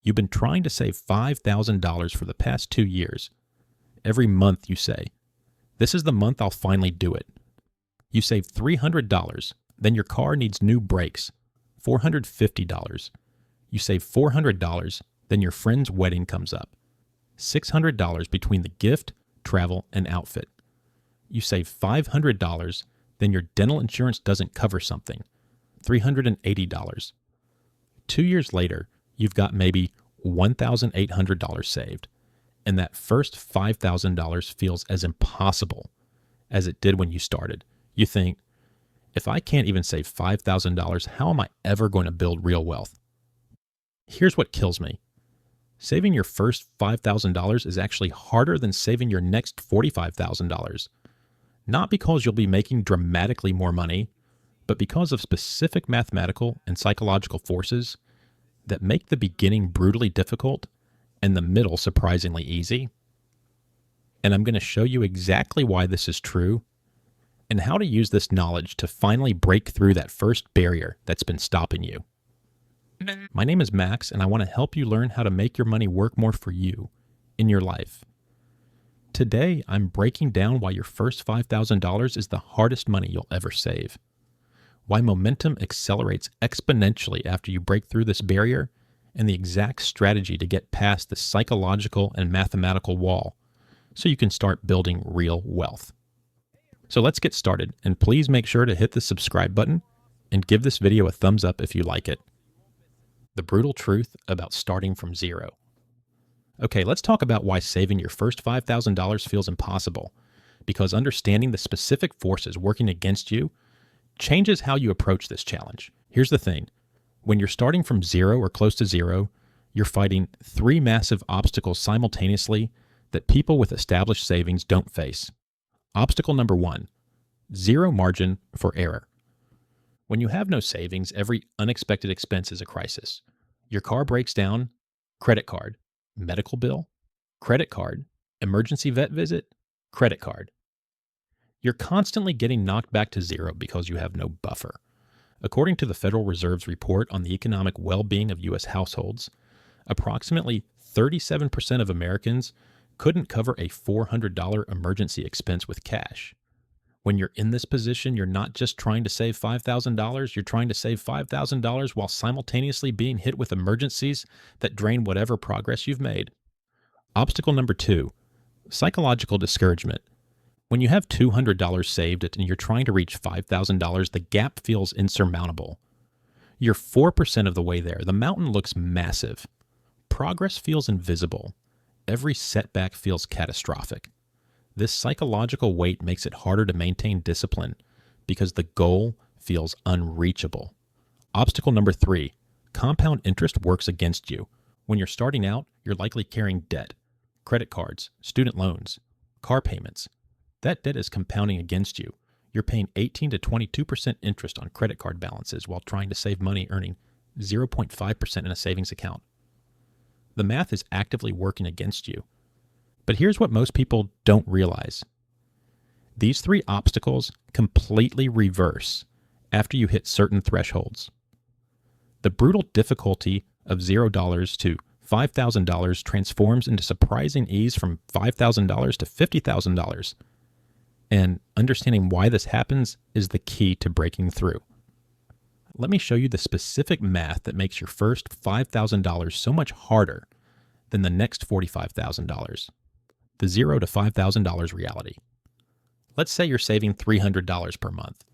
You've been trying to save $5,000 for the past 2 years. Every month you say, "This is the month I'll finally do it." You save $300, then your car needs new brakes, $450. You save $400, then your friend's wedding comes up, $600 between the gift, travel, and outfit. You save $500, then your dental insurance doesn't cover something, $380. 2 years later, you've got maybe $1,800 saved, and that first $5,000 feels as impossible as it did when you started. You think, if I can't even save $5,000, how am I ever going to build real wealth? Here's what kills me. Saving your first $5,000 is actually harder than saving your next $45,000. Not because you'll be making dramatically more money, but because of specific mathematical and psychological forces that make the beginning brutally difficult and the middle surprisingly easy. And I'm going to show you exactly why this is true and how to use this knowledge to finally break through that first barrier that's been stopping you. My name is Max, and I want to help you learn how to make your money work more for you in your life. Today, I'm breaking down why your first $5,000 is the hardest money you'll ever save, why momentum accelerates exponentially after you break through this barrier, and the exact strategy to get past the psychological and mathematical wall so you can start building real wealth. So let's get started, and please make sure to hit the subscribe button and give this video a thumbs up if you like it. The brutal truth about starting from zero. Okay, let's talk about why saving your first $5,000 feels impossible, because understanding the specific forces working against you changes how you approach this challenge. Here's the thing. When you're starting from zero or close to zero, you're fighting 3 massive obstacles simultaneously that people with established savings don't face. Obstacle number 1, zero margin for error. When you have no savings, every unexpected expense is a crisis. Your car breaks down, credit card, medical bill, credit card, emergency vet visit, credit card. You're constantly getting knocked back to zero because you have no buffer. According to the Federal Reserve's report on the economic well-being of U.S. households, approximately 37% of Americans couldn't cover a $400 emergency expense with cash. When you're in this position, you're not just trying to save $5,000, you're trying to save $5,000 while simultaneously being hit with emergencies that drain whatever progress you've made. Obstacle number 2, psychological discouragement. When you have $200 saved and you're trying to reach $5,000, the gap feels insurmountable. You're 4% of the way there. The mountain looks massive. Progress feels invisible. Every setback feels catastrophic. This psychological weight makes it harder to maintain discipline because the goal feels unreachable. Obstacle number 3, compound interest works against you. When you're starting out, you're likely carrying debt, credit cards, student loans, car payments. That debt is compounding against you. You're paying 18 to 22% interest on credit card balances while trying to save money, earning 0.5% in a savings account. The math is actively working against you. But here's what most people don't realize. These 3 obstacles completely reverse after you hit certain thresholds. The brutal difficulty of $0 to $5,000 transforms into surprising ease from $5,000 to $50,000. And understanding why this happens is the key to breaking through. Let me show you the specific math that makes your first $5,000 so much harder than the next $45,000. The $0 to $5,000 reality. Let's say you're saving $300 per month.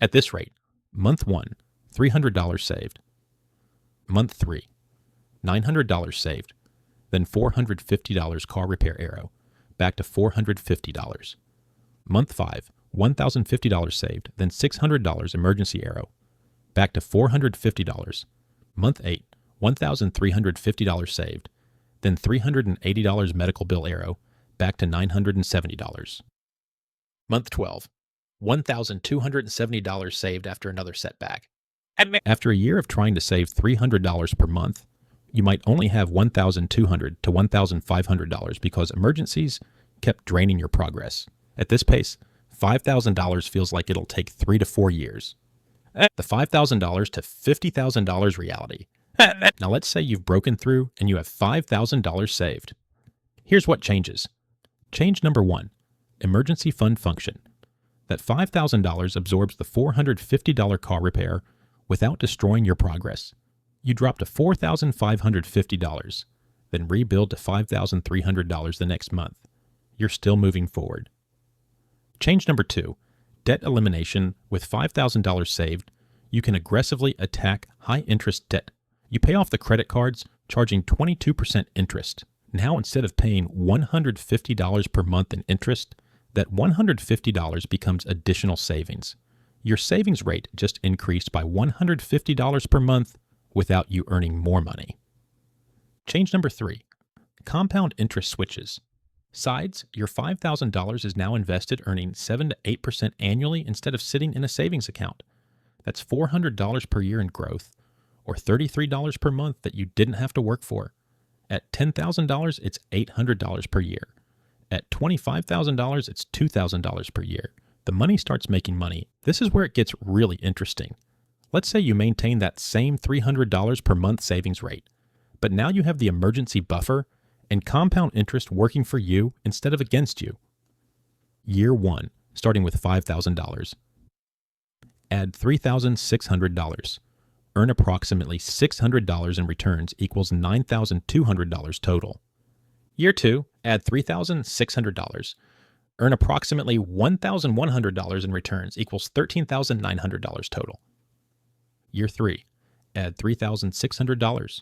At this rate, month 1, $300 saved. Month 3, $900 saved. Then $450 car repair arrow, back to $450. Month 5, $1,050 saved, then $600 emergency arrow, back to $450. Month 8, $1,350 saved, then $380 medical bill arrow, back to $970. Month 12, $1,270 saved after another setback. After a year of trying to save $300 per month, you might only have $1,200 to $1,500 because emergencies kept draining your progress. At this pace, $5,000 feels like it'll take 3 to 4 years. The $5,000 to $50,000 reality. Now let's say you've broken through and you have $5,000 saved. Here's what changes. Change number 1, emergency fund function. That $5,000 absorbs the $450 car repair without destroying your progress. You drop to $4,550, then rebuild to $5,300 the next month. You're still moving forward. Change number 2, debt elimination. With $5,000 saved, you can aggressively attack high-interest debt. You pay off the credit cards, charging 22% interest. Now, instead of paying $150 per month in interest, that $150 becomes additional savings. Your savings rate just increased by $150 per month without you earning more money. Change number 3, compound interest switches. Sides, your $5,000 is now invested, earning 7 to 8% annually instead of sitting in a savings account. That's $400 per year in growth, or $33 per month that you didn't have to work for. At $10,000, it's $800 per year. At $25,000, it's $2,000 per year. The money starts making money. This is where it gets really interesting. Let's say you maintain that same $300 per month savings rate, but now you have the emergency buffer and compound interest working for you instead of against you. Year 1, starting with $5,000. Add $3,600. Earn approximately $600 in returns equals $9,200 total. Year 2, add $3,600. Earn approximately $1,100 in returns equals $13,900 total. Year 3, add $3,600.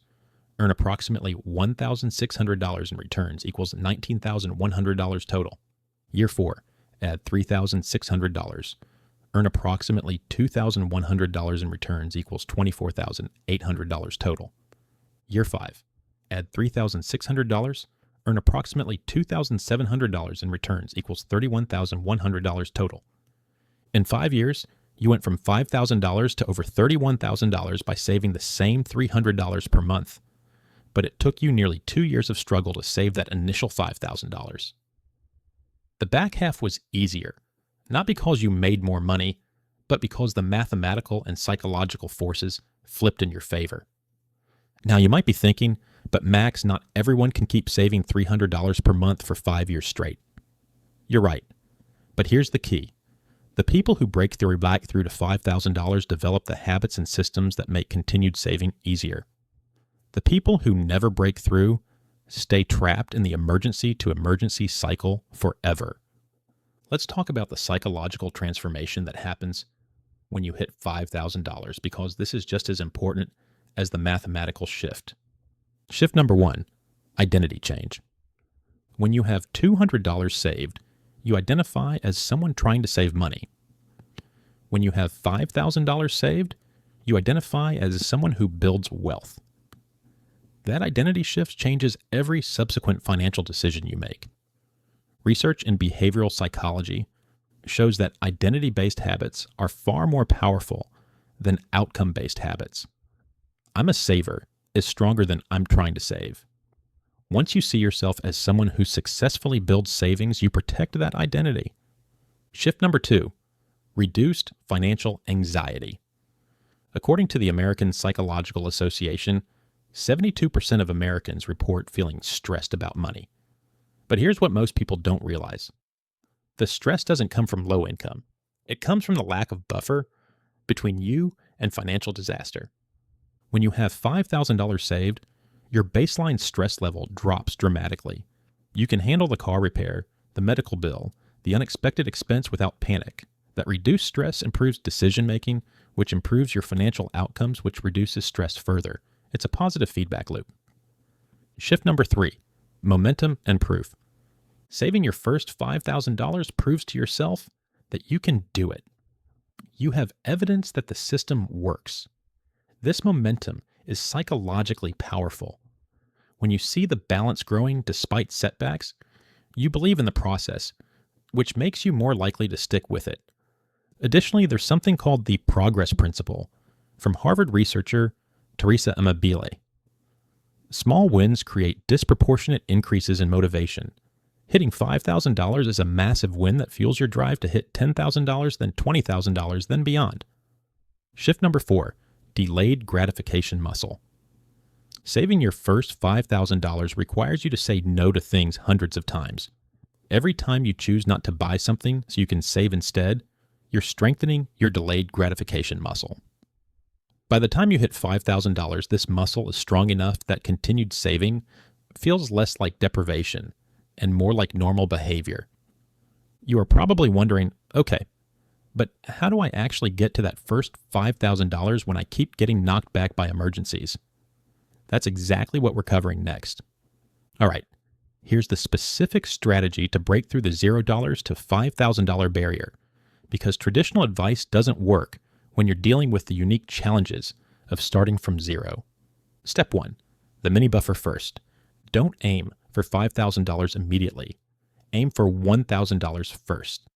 Earn approximately $1,600 in returns equals $19,100 total. Year 4, add $3,600. Earn approximately $2,100 in returns equals $24,800 total. Year 5, add $3,600. Earn approximately $2,700 in returns equals $31,100 total. In 5 years, you went from $5,000 to over $31,000 by saving the same $300 per month. But it took you nearly 2 years of struggle to save that initial $5,000. The back half was easier, not because you made more money, but because the mathematical and psychological forces flipped in your favor. Now you might be thinking, but Max, not everyone can keep saving $300 per month for 5 years straight. You're right, but here's the key. The people who break through back through to $5,000 develop the habits and systems that make continued saving easier. The people who never break through stay trapped in the emergency to emergency cycle forever. Let's talk about the psychological transformation that happens when you hit $5,000, because this is just as important as the mathematical shift. Shift number 1, identity change. When you have $200 saved, you identify as someone trying to save money. When you have $5,000 saved, you identify as someone who builds wealth. That identity shift changes every subsequent financial decision you make. Research in behavioral psychology shows that identity-based habits are far more powerful than outcome-based habits. I'm a saver is stronger than I'm trying to save. Once you see yourself as someone who successfully builds savings, you protect that identity. Shift number 2, reduced financial anxiety. According to the American Psychological Association, 72% of Americans report feeling stressed about money. But here's what most people don't realize. The stress doesn't come from low income. It comes from the lack of buffer between you and financial disaster. When you have $5,000 saved, your baseline stress level drops dramatically. You can handle the car repair, the medical bill, the unexpected expense without panic. That reduced stress improves decision making, which improves your financial outcomes, which reduces stress further. It's a positive feedback loop. Shift number 3, momentum and proof. Saving your first $5,000 proves to yourself that you can do it. You have evidence that the system works. This momentum is psychologically powerful. When you see the balance growing despite setbacks, you believe in the process, which makes you more likely to stick with it. Additionally, there's something called the progress principle from Harvard researcher Teresa Amabile. Small wins create disproportionate increases in motivation. Hitting $5,000 is a massive win that fuels your drive to hit $10,000, then $20,000, then beyond. Shift number 4, delayed gratification muscle. Saving your first $5,000 requires you to say no to things hundreds of times. Every time you choose not to buy something so you can save instead, you're strengthening your delayed gratification muscle. By the time you hit $5,000, this muscle is strong enough that continued saving feels less like deprivation and more like normal behavior. You are probably wondering, okay, but how do I actually get to that first $5,000 when I keep getting knocked back by emergencies? That's exactly what we're covering next. All right, here's the specific strategy to break through the $0 to $5,000 barrier, because traditional advice doesn't work when you're dealing with the unique challenges of starting from zero. Step 1, the mini buffer first. Don't aim for $5,000 immediately. Aim for $1,000 first.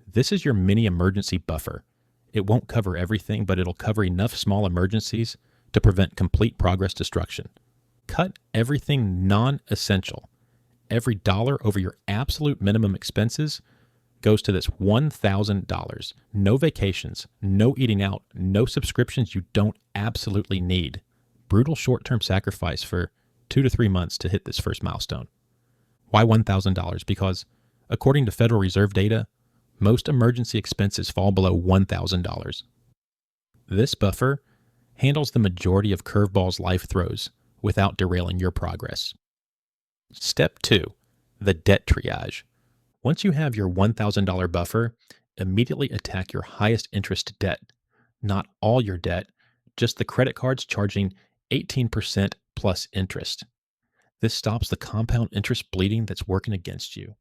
This is your mini emergency buffer. It won't cover everything, but it'll cover enough small emergencies to prevent complete progress destruction. Cut everything non-essential. Every dollar over your absolute minimum expenses goes to this $1,000. No vacations, no eating out, no subscriptions you don't absolutely need. Brutal short-term sacrifice for 2 to 3 months to hit this first milestone. Why $1,000? Because according to Federal Reserve data, most emergency expenses fall below $1,000. This buffer handles the majority of curveballs life throws without derailing your progress. Step 2, the debt triage. Once you have your $1,000 buffer, immediately attack your highest interest debt. Not all your debt, just the credit cards charging 18% plus interest. This stops the compound interest bleeding that's working against you.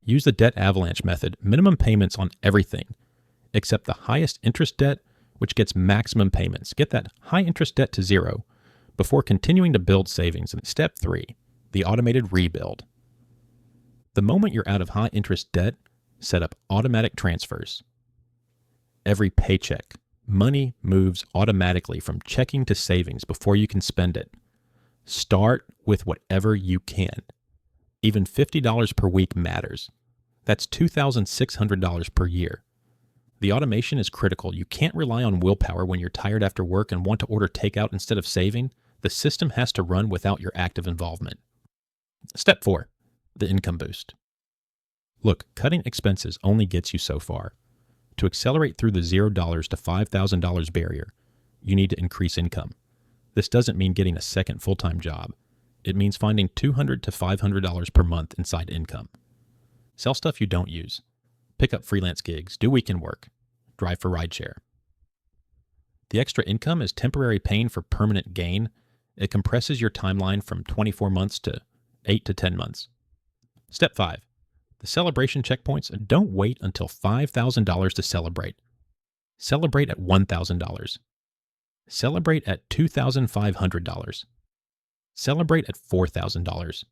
Use the debt avalanche method, minimum payments on everything, except the highest interest debt, which gets maximum payments. Get that high interest debt to zero before continuing to build savings. And step 3, the automated rebuild. The moment you're out of high interest debt, set up automatic transfers. Every paycheck, money moves automatically from checking to savings before you can spend it. Start with whatever you can. Even $50 per week matters. That's $2,600 per year. The automation is critical. You can't rely on willpower when you're tired after work and want to order takeout instead of saving. The system has to run without your active involvement. Step 4, the income boost. Look, cutting expenses only gets you so far. To accelerate through the $0 to $5,000 barrier, you need to increase income. This doesn't mean getting a second full-time job. It means finding $200 to $500 per month inside income. Sell stuff you don't use. Pick up freelance gigs, do weekend work, drive for rideshare. The extra income is temporary pain for permanent gain. It compresses your timeline from 24 months to 8 to 10 months. Step 5, the celebration checkpoints. Don't wait until $5,000 to celebrate. Celebrate at $1,000. Celebrate at $2,500. Celebrate at $4,000.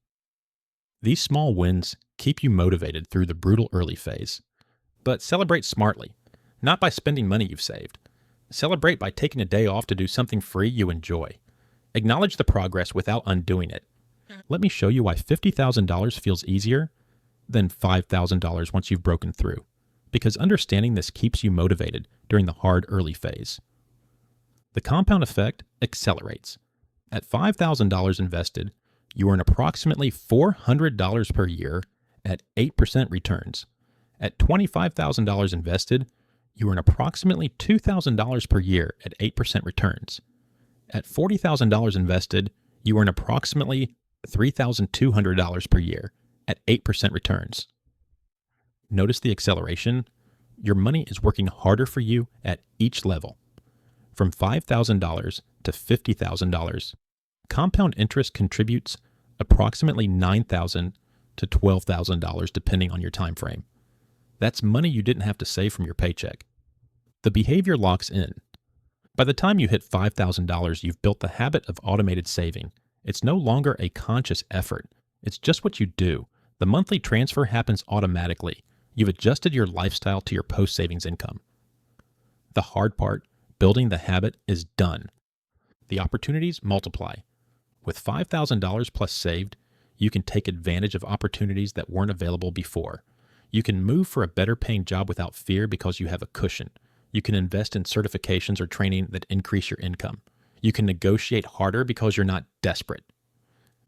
These small wins keep you motivated through the brutal early phase. But celebrate smartly, not by spending money you've saved. Celebrate by taking a day off to do something free you enjoy. Acknowledge the progress without undoing it. Let me show you why $50,000 feels easier than $5,000 once you've broken through, because understanding this keeps you motivated during the hard early phase. The compound effect accelerates. At $5,000 invested, you earn approximately $400 per year at 8% returns. At $25,000 invested, you earn approximately $2,000 per year at 8% returns. At $40,000 invested, you earn approximately $3,200 per year at 8% returns. Notice the acceleration? Your money is working harder for you at each level. From $5,000 to $50,000, compound interest contributes approximately $9,000 to $12,000 depending on your time frame. That's money you didn't have to save from your paycheck. The behavior locks in. By the time you hit $5,000, you've built the habit of automated saving. It's no longer a conscious effort. It's just what you do. The monthly transfer happens automatically. You've adjusted your lifestyle to your post-savings income. The hard part, building the habit, is done. The opportunities multiply. With $5,000 plus saved, you can take advantage of opportunities that weren't available before. You can move for a better paying job without fear because you have a cushion. You can invest in certifications or training that increase your income. You can negotiate harder because you're not desperate.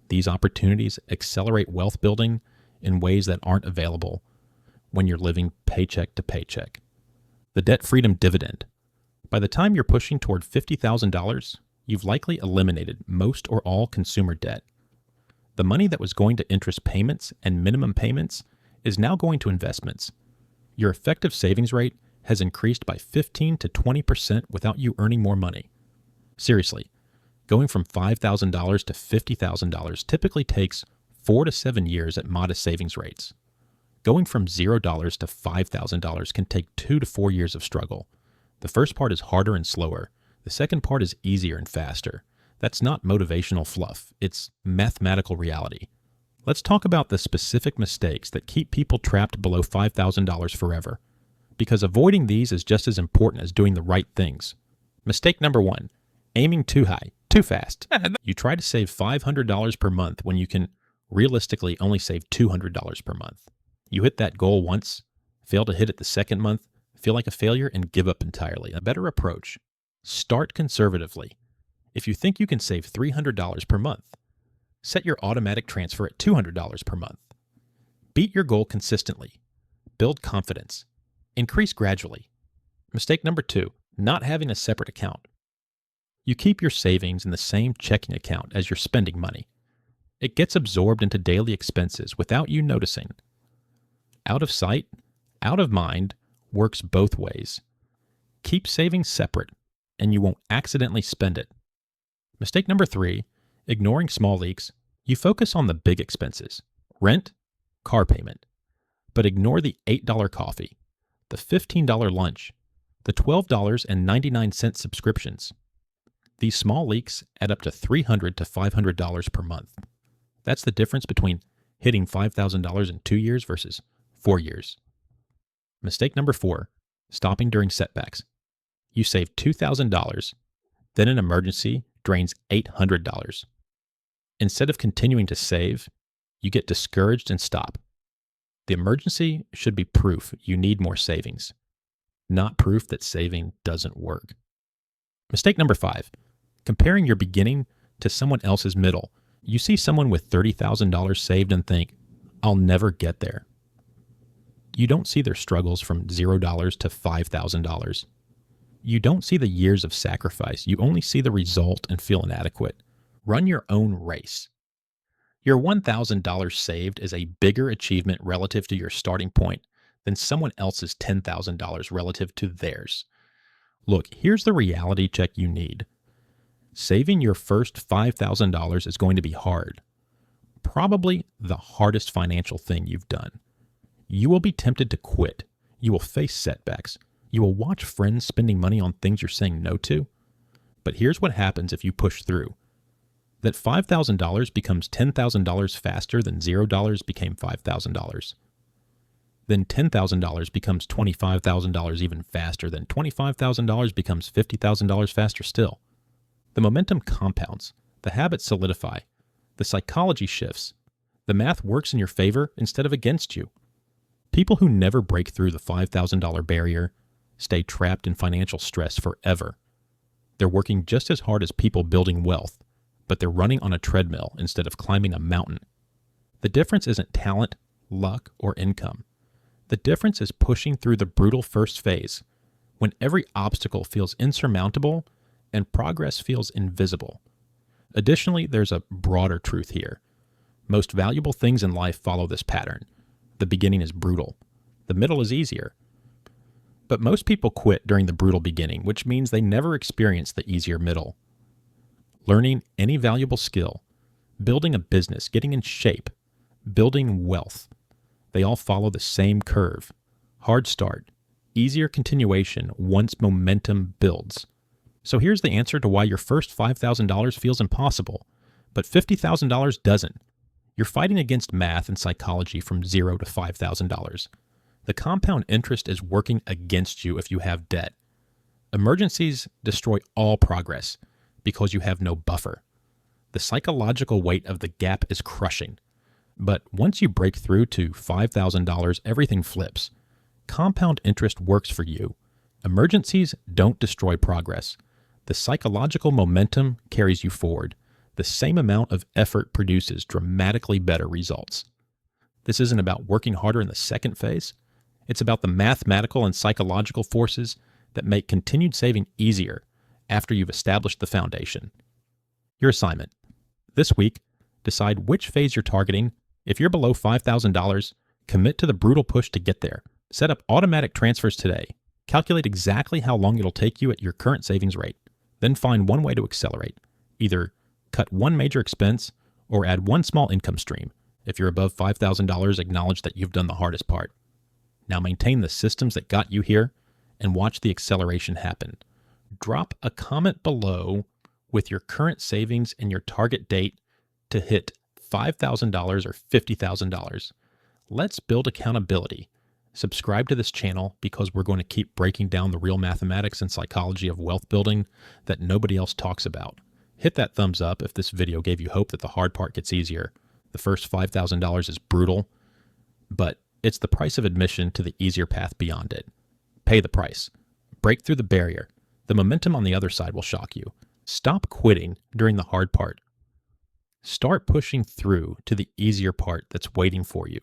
These opportunities accelerate wealth building in ways that aren't available when you're living paycheck to paycheck. The debt freedom dividend. By the time you're pushing toward $50,000, you've likely eliminated most or all consumer debt. The money that was going to interest payments and minimum payments is now going to investments. Your effective savings rate has increased by 15 to 20% without you earning more money. Seriously, going from $5,000 to $50,000 typically takes 4 to 7 years at modest savings rates. Going from $0 to $5,000 can take 2 to 4 years of struggle. The first part is harder and slower. The second part is easier and faster. That's not motivational fluff. It's mathematical reality. Let's talk about the specific mistakes that keep people trapped below $5,000 forever, because avoiding these is just as important as doing the right things. Mistake number 1, aiming too high, too fast. You try to save $500 per month when you can realistically only save $200 per month. You hit that goal once, fail to hit it the second month, feel like a failure, and give up entirely. A better approach: start conservatively. If you think you can save $300 per month, set your automatic transfer at $200 per month. Beat your goal consistently. Build confidence. Increase gradually. Mistake number 2, not having a separate account. You keep your savings in the same checking account as your spending money. It gets absorbed into daily expenses without you noticing. Out of sight, out of mind works both ways. Keep savings separate, and you won't accidentally spend it. Mistake number 3, ignoring small leaks. You focus on the big expenses: rent, car payment, but ignore the $8 coffee, the $15 lunch, the $12.99 subscriptions. These small leaks add up to $300 to $500 per month. That's the difference between hitting $5,000 in 2 years versus 4 years. Mistake number 4, stopping during setbacks. You save $2,000, then an emergency drains $800. Instead of continuing to save, you get discouraged and stop. The emergency should be proof you need more savings, not proof that saving doesn't work. Mistake number 5, comparing your beginning to someone else's middle. You see someone with $30,000 saved and think, "I'll never get there." You don't see their struggles from $0 to $5,000. You don't see the years of sacrifice. You only see the result and feel inadequate. Run your own race. Your $1,000 saved is a bigger achievement relative to your starting point than someone else's $10,000 relative to theirs. Look, here's the reality check you need. Saving your first $5,000 is going to be hard. Probably the hardest financial thing you've done. You will be tempted to quit. You will face setbacks. You will watch friends spending money on things you're saying no to. But here's what happens if you push through. That $5,000 becomes $10,000 faster than $0 became $5,000. Then $10,000 becomes $25,000 even faster. Then $25,000 becomes $50,000 faster still. The momentum compounds. The habits solidify. The psychology shifts. The math works in your favor instead of against you. People who never break through the $5,000 barrier stay trapped in financial stress forever. They're working just as hard as people building wealth, but they're running on a treadmill instead of climbing a mountain. The difference isn't talent, luck, or income. The difference is pushing through the brutal first phase, when every obstacle feels insurmountable and progress feels invisible. Additionally, there's a broader truth here. Most valuable things in life follow this pattern. The beginning is brutal. The middle is easier. But most people quit during the brutal beginning, which means they never experience the easier middle. Learning any valuable skill, building a business, getting in shape, building wealth, they all follow the same curve. Hard start, easier continuation once momentum builds. So here's the answer to why your first $5,000 feels impossible, but $50,000 doesn't. You're fighting against math and psychology from $0 to $5,000. The compound interest is working against you if you have debt. Emergencies destroy all progress because you have no buffer. The psychological weight of the gap is crushing. But once you break through to $5,000, everything flips. Compound interest works for you. Emergencies don't destroy progress. The psychological momentum carries you forward. The same amount of effort produces dramatically better results. This isn't about working harder in the second phase. It's about the mathematical and psychological forces that make continued saving easier after you've established the foundation. Your assignment. This week, decide which phase you're targeting. If you're below $5,000, commit to the brutal push to get there. Set up automatic transfers today. Calculate exactly how long it'll take you at your current savings rate. Then find one way to accelerate. Either cut one major expense or add one small income stream. If you're above $5,000, acknowledge that you've done the hardest part. Now maintain the systems that got you here and watch the acceleration happen. Drop a comment below with your current savings and your target date to hit $5,000 or $50,000. Let's build accountability. Subscribe to this channel because we're going to keep breaking down the real mathematics and psychology of wealth building that nobody else talks about. Hit that thumbs up if this video gave you hope that the hard part gets easier. The first $5,000 is brutal, but it's the price of admission to the easier path beyond it. Pay the price. Break through the barrier. The momentum on the other side will shock you. Stop quitting during the hard part. Start pushing through to the easier part that's waiting for you.